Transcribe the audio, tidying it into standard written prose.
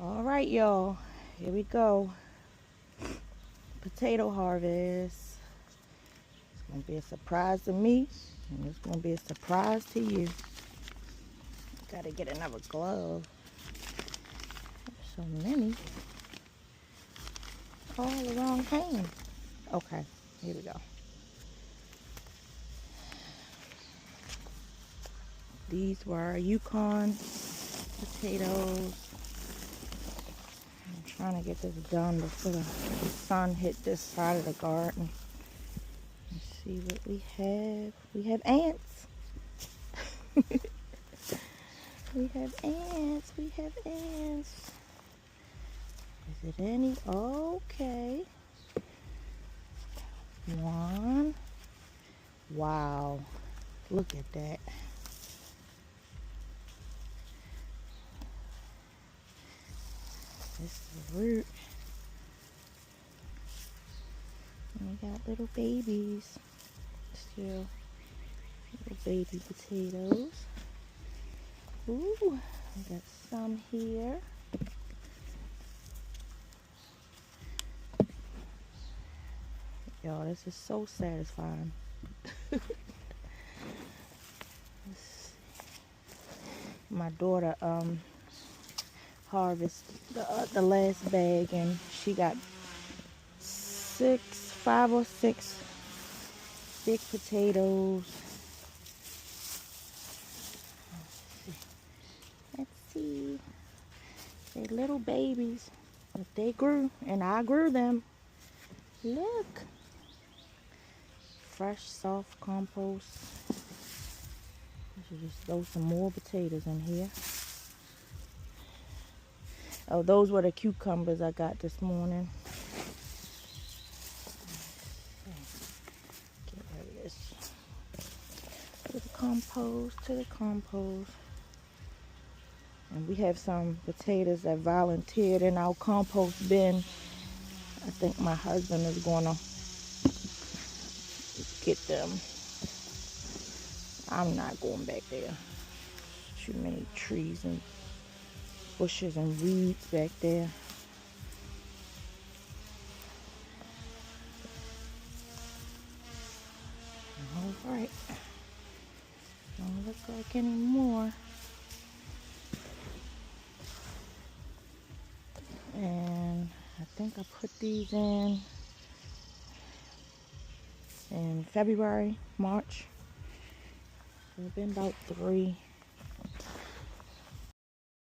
All right, y'all, here we go. Potato harvest. It's gonna be a surprise to me, and it's gonna be a surprise to you. Gotta get another glove. There's so many. All the wrong hand. Okay, here we go. These were Yukon potatoes. I'm trying to get this done before the sun hit this side of the garden. Let's see what we have. We have ants. We have ants. We have ants. Is it any? Okay. One. Wow. Look at that. This is the root. And we got little babies. Still little baby potatoes. Ooh, we got some here. Y'all, this is so satisfying. My daughter harvested the last bag, and she got 5 or 6 big potatoes. Let's see. They're little babies, but they grew, and I grew them. Look. Fresh, soft compost. I should just throw some more potatoes in here. Oh, those were the cucumbers I got this morning. Get rid of this. To the compost. And we have some potatoes that volunteered in our compost bin. I think my husband is gonna get them. I'm not going back there. Too many trees and bushes and weeds back there. All right. Don't look like any more. And I think I put these in February, March. It's been about 3.